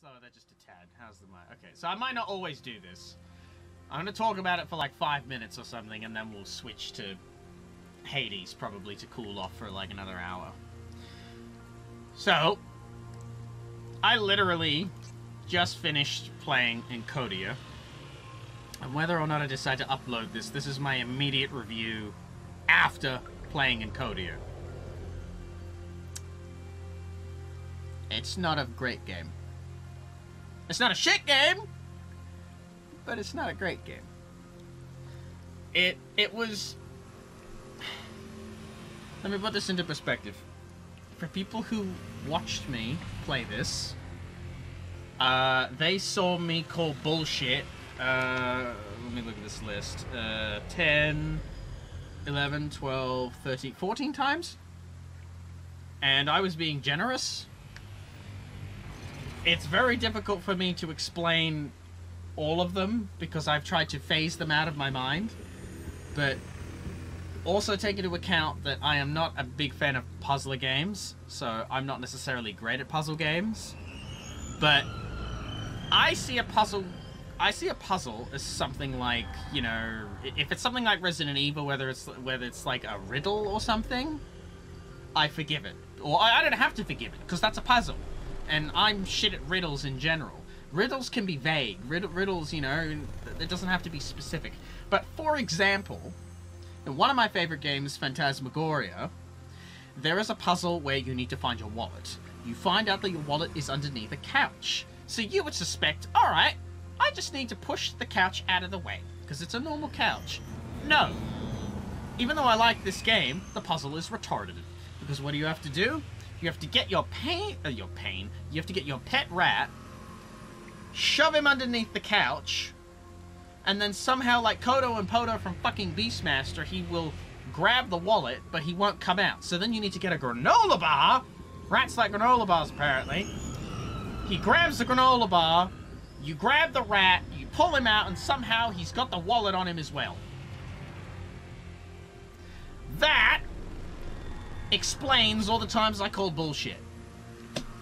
let's lower that just a tad. How's the mic? Okay, so I might not always do this. I'm gonna talk about it for like 5 minutes or something, and then we'll switch to Hades, probably, to cool off for like another hour. So, I literally just finished playing ENCODYA. And whether or not I decide to upload this, this is my immediate review after playing ENCODYA. It's not a great game. It's not a shit game, but it's not a great game. It was... Let me put this into perspective. For people who watched me play this, they saw me call bullshit. Let me look at this list. 10, 11, 12, 13, 14 times? And I was being generous. It's very difficult for me to explain all of them because I've tried to phase them out of my mind. But also take into account that I am not a big fan of puzzler games, so I'm not necessarily great at puzzle games. But I see a puzzle as something like, you know, if it's something like Resident Evil, whether it's like a riddle or something, I forgive it. Or I don't have to forgive it, because that's a puzzle. And I'm shit at riddles in general. Riddles can be vague. Riddles, you know, it doesn't have to be specific. But for example, in one of my favorite games, Phantasmagoria, there is a puzzle where you need to find your wallet. You find out that your wallet is underneath a couch. So you would suspect, alright, I just need to push the couch out of the way, because it's a normal couch. No. Even though I like this game, the puzzle is retarded. Because what do you have to do? You have to get you have to get your pet rat, shove him underneath the couch, and then somehow, like Kodo and Podo from fucking Beastmaster, he will grab the wallet, but he won't come out. So then you need to get a granola bar. Rats like granola bars, apparently. He grabs the granola bar, you grab the rat, you pull him out, and somehow he's got the wallet on him as well. That explains all the times I called bullshit.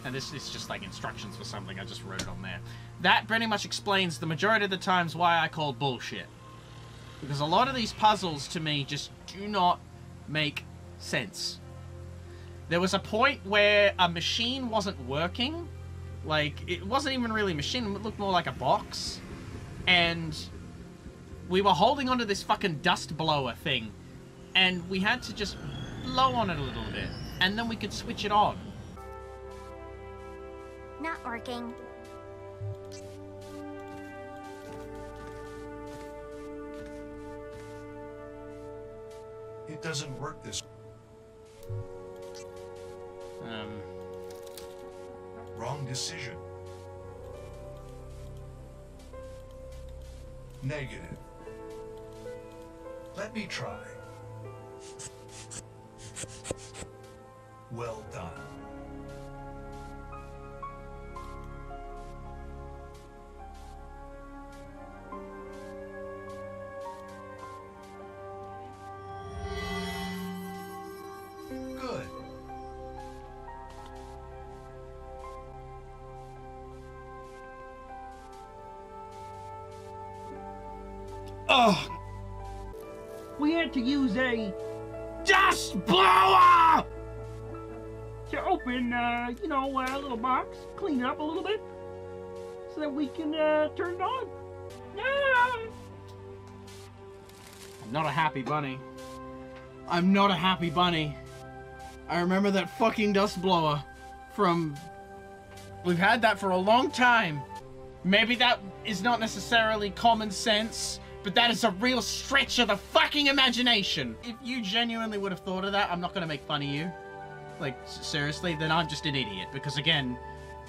And this is just like instructions for something, I just wrote it on there. That pretty much explains the majority of the times why I called bullshit. Because a lot of these puzzles, to me, just do not make sense. There was a point where a machine wasn't working. Like, it wasn't even really a machine, it looked more like a box. And we were holding onto this fucking dust blower thing. And we had to just blow on it a little bit. And then we could switch it on. Not working. It doesn't work this. Wrong decision. Negative. Let me try. Well done. Good. Oh! We had to use a Dust blower! to open, you know, a little box, clean it up a little bit, so that we can turn it on. Yeah. I'm not a happy bunny. I'm not a happy bunny. I remember that fucking dust blower from... We've had that for a long time. Maybe that is not necessarily common sense, but that is a real stretch of the fucking imagination. If you genuinely would have thought of that, I'm not gonna make fun of you. Like, seriously, then I'm just an idiot. Because again,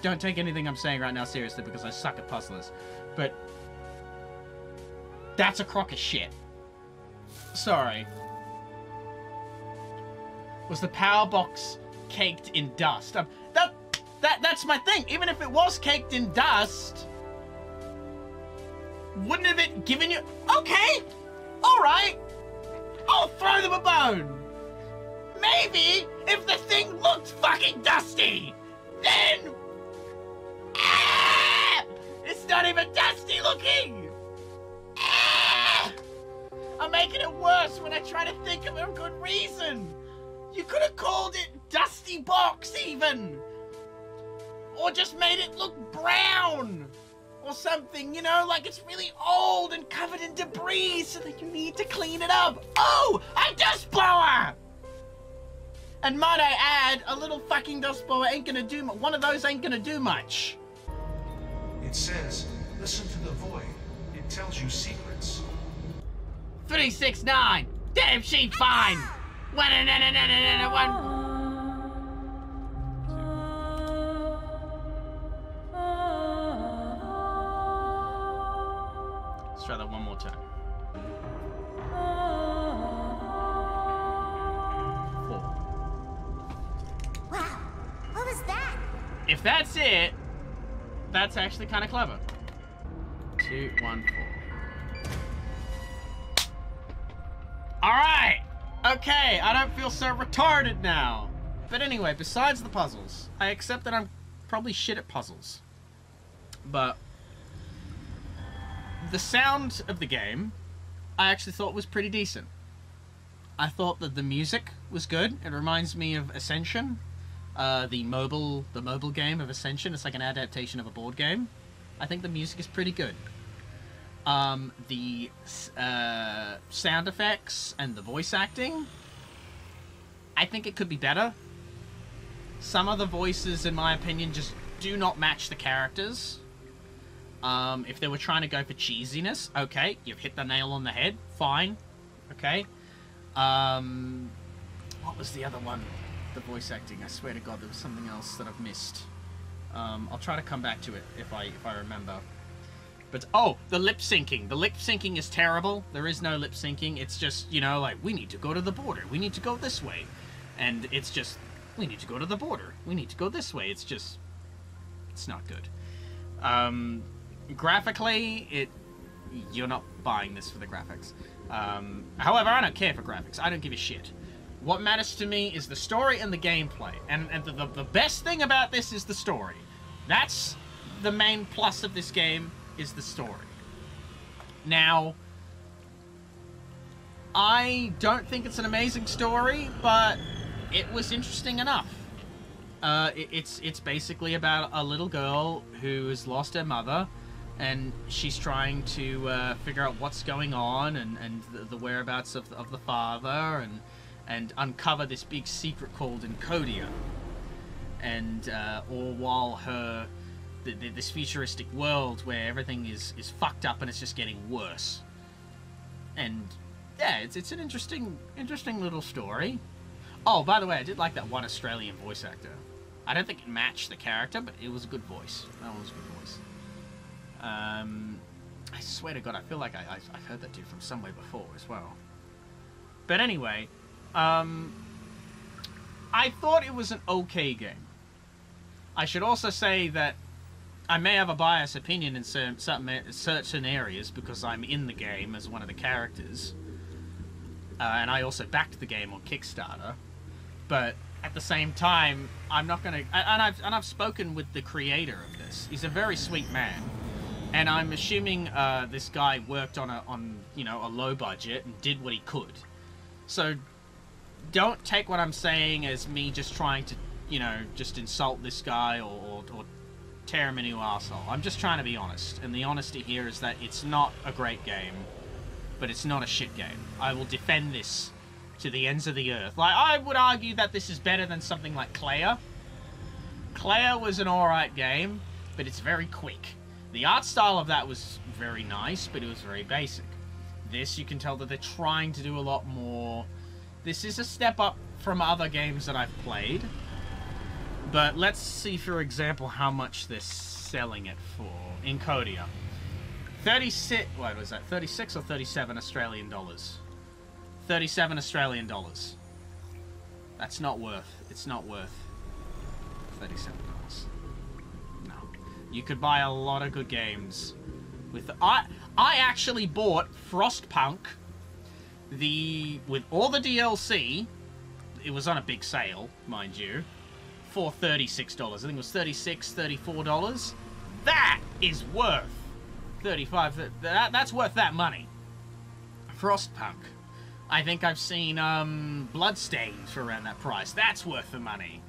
don't take anything I'm saying right now seriously because I suck at puzzlers. But that's a crock of shit. Sorry. Was the power box caked in dust? That's my thing. Even if it was caked in dust, wouldn't have it given you... Okay! Alright! I'll throw them a bone! Maybe if the thing looked fucking dusty, then... Ah! even dusty looking! Ah! I'm making it worse when I try to think of a good reason. You could have called it Dusty Box even. Or just made it look brown. Or something, you know, like it's really old and covered in debris so that you need to clean it up. Oh, a dust blower! And might I add, a little fucking dust blower ain't gonna do one of those ain't gonna do much. It says, listen to the void. It tells you secrets. 369. Damn, she fine. One. Let's try that one more time. 4. Wow, what was that? If that's it, that's actually kind of clever. 2, 1, 4. Alright! Okay, I don't feel so retarded now. But anyway, besides the puzzles, I accept that I'm probably shit at puzzles. But the sound of the game, I actually thought was pretty decent. I thought that the music was good. It reminds me of Ascension, the mobile game of Ascension. It's like an adaptation of a board game. I think the music is pretty good. The sound effects and the voice acting, I think it could be better. Some of the voices, in my opinion, just do not match the characters. If they were trying to go for cheesiness, okay, you've hit the nail on the head, fine, okay. What was the other one? The voice acting, I swear to God, there was something else that I've missed. I'll try to come back to it if I remember. But, oh, the lip syncing. The lip syncing is terrible. There is no lip syncing. It's just, you know, like, we need to go to the border. We need to go this way. And it's just, we need to go to the border. We need to go this way. It's just, it's not good. Graphically, you're not buying this for the graphics. However, I don't care for graphics. I don't give a shit. What matters to me is the story and the gameplay. And the best thing about this is the story. That's the main plus of this game, is the story. Now, I don't think it's an amazing story, but it was interesting enough. It's basically about a little girl who has lost her mother, and she's trying to figure out what's going on and the whereabouts of the father, and uncover this big secret called ENCODYA. And all while this futuristic world where everything is fucked up and it's just getting worse. And yeah, it's an interesting little story. Oh, by the way, I did like that one Australian voice actor. I don't think it matched the character, but it was a good voice. That one was a good voice. I swear to God, I feel like I've heard that dude from somewhere before as well. But anyway, I thought it was an okay game. I should also say that I may have a biased opinion in certain areas because I'm in the game as one of the characters. And I also backed the game on Kickstarter. But at the same time, I'm not going to... And I've spoken with the creator of this. He's a very sweet man. And I'm assuming this guy worked on a low budget and did what he could. So don't take what I'm saying as me just trying to, just insult this guy or tear him a new arsehole. I'm just trying to be honest. And the honesty here is that it's not a great game, but it's not a shit game. I will defend this to the ends of the earth. Like, I would argue that this is better than something like Claire. Claire was an alright game, but it's very quick. The art style of that was very nice, but it was very basic. This, you can tell that they're trying to do a lot more. This is a step up from other games that I've played. But let's see, for example, how much they're selling it for. ENCODYA. 36, what was that? 36 or 37 Australian dollars? 37 Australian dollars. That's not worth, it's not worth $37. No. You could buy a lot of good games with I actually bought Frostpunk with all the DLC. It was on a big sale, mind you, for $36. I think it was $36, $34. That is worth $35. That's worth that money. Frostpunk. I think I've seen Bloodstains for around that price. That's worth the money.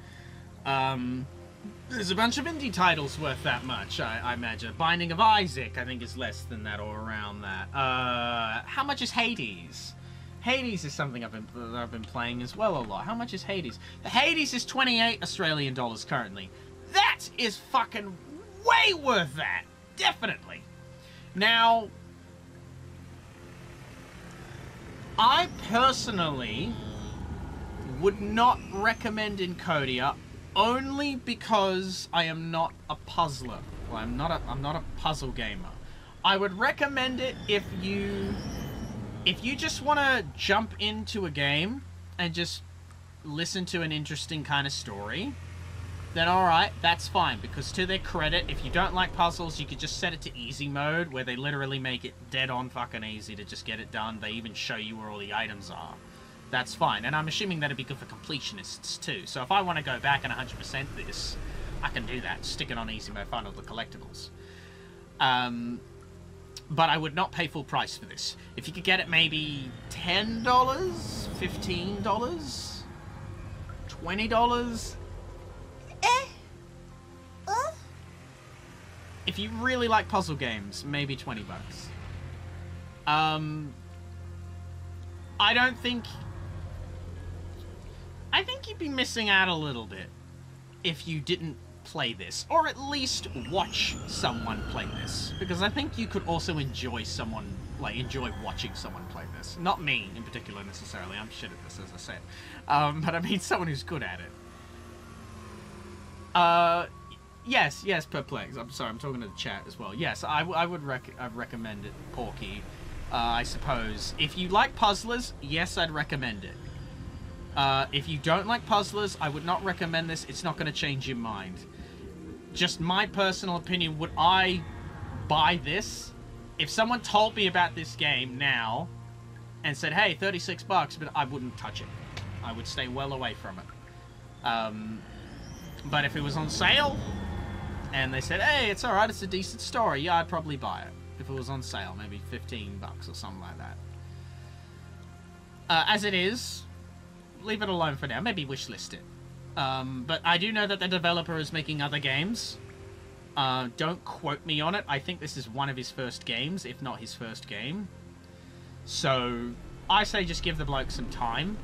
There's a bunch of indie titles worth that much, I imagine. Binding of Isaac, I think, is less than that or around that. How much is Hades? Hades is something I've been playing as well a lot. How much is Hades? Hades is 28 Australian dollars currently. That is fucking way worth that. Definitely. Now, I personally would not recommend ENCODYA only because I am not a puzzler. Well, I'm not a puzzle gamer. I would recommend it if you just want to jump into a game and just listen to an interesting kind of story, then alright, that's fine, because to their credit, if you don't like puzzles, you could just set it to easy mode, where they literally make it dead on fucking easy to just get it done. They even show you where all the items are. That's fine, and I'm assuming that'd be good for completionists too. So if I want to go back and 100% this, I can do that. Stick it on easy mode, find all the collectibles. But I would not pay full price for this. If you could get it maybe $10, $15, $20, if you really like puzzle games, maybe $20. I think you'd be missing out a little bit if you didn't play this, or at least watch someone play this, because I think you could also enjoy watching someone play this. Not me in particular necessarily. I'm shit at this, as I said, but I mean someone who's good at it. Yes, Perplex. I'm sorry, I'm talking to the chat as well. Yes, I would recommend it, Porky. I suppose if you like puzzlers, yes, I'd recommend it. If you don't like puzzlers, I would not recommend this. It's not going to change your mind. Just my personal opinion, would I buy this? If someone told me about this game now and said, hey, $36, but I wouldn't touch it. I would stay well away from it. But if it was on sale and they said, hey, it's alright, it's a decent story, yeah, I'd probably buy it. If it was on sale, maybe $15 or something like that. As it is, leave it alone for now. Maybe wishlist it. But I do know that the developer is making other games. Don't quote me on it. I think this is one of his first games, if not his first game. So, I say just give the bloke some time.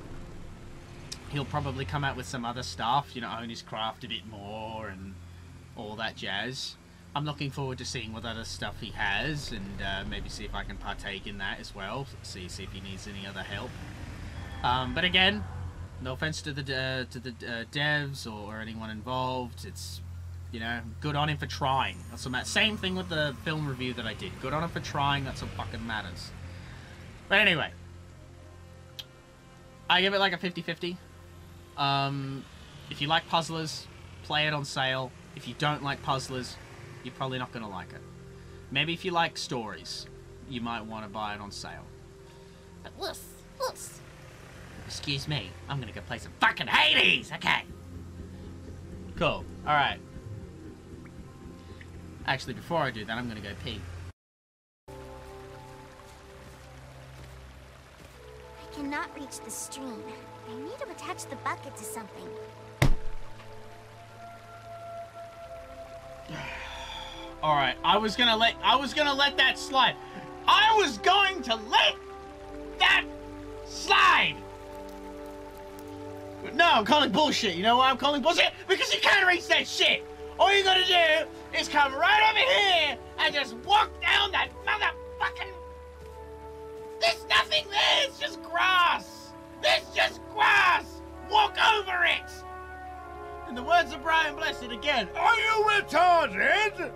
He'll probably come out with some other stuff, you know, own his craft a bit more and all that jazz. I'm looking forward to seeing what other stuff he has, and maybe see if I can partake in that as well. See if he needs any other help. But again, no offense to the devs or anyone involved. It's, you know, good on him for trying. That's what matters. Same thing with the film review that I did. Good on him for trying. That's what fucking matters. But anyway, I give it like a 50-50. If you like puzzlers, play it on sale. If you don't like puzzlers, you're probably not going to like it. Maybe if you like stories, you might want to buy it on sale. But excuse me, I'm going to go play some fucking Hades, okay? Cool, alright. Actually, before I do that, I'm going to go pee. I cannot reach the stream. I need to attach the bucket to something. Alright, I was gonna let that slide. I was going to let that slide! But no, I'm calling bullshit. You know why I'm calling bullshit? Because you can't reach that shit! All you gotta do is come right over here and just walk down that motherfucking... There's nothing there, it's just grass! There's just grass! Walk over it! In the words of Brian Blessed again, are you retarded?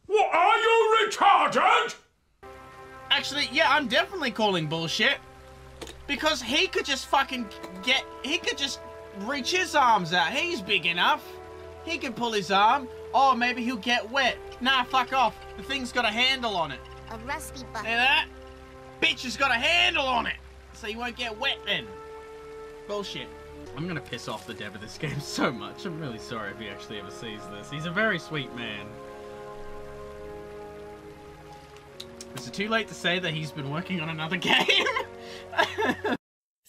What, are you retarded? Actually, yeah, I'm definitely calling bullshit. Because he could just fucking he could just reach his arms out. He's big enough. He can pull his arm. Oh, maybe he'll get wet. Nah, fuck off. The thing's got a handle on it. A rusty bucket. See that? Bitch has got a handle on it. So you won't get wet then. Bullshit. I'm gonna piss off the dev of this game so much. I'm really sorry if he actually ever sees this. He's a very sweet man. Is it too late to say that he's been working on another game?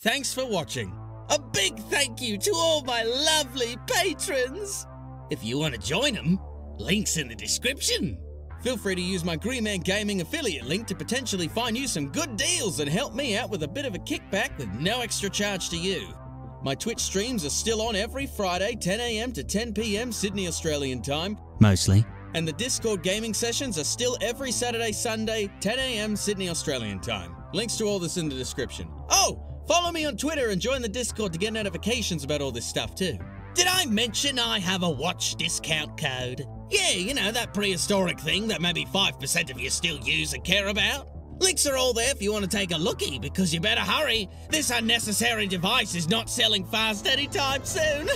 Thanks for watching. A big thank you to all my lovely patrons. If you want to join them, links in the description. Feel free to use my Green Man Gaming affiliate link to potentially find you some good deals and help me out with a bit of a kickback with no extra charge to you. My Twitch streams are still on every Friday, 10 AM to 10 PM Sydney Australian time. Mostly. And the Discord gaming sessions are still every Saturday, Sunday, 10 AM Sydney Australian time. Links to all this in the description. Oh! Follow me on Twitter and join the Discord to get notifications about all this stuff too. Did I mention I have a watch discount code? Yeah, you know, that prehistoric thing that maybe 5% of you still use and care about. Links are all there if you want to take a lookie, because you better hurry. This unnecessary device is not selling fast anytime soon.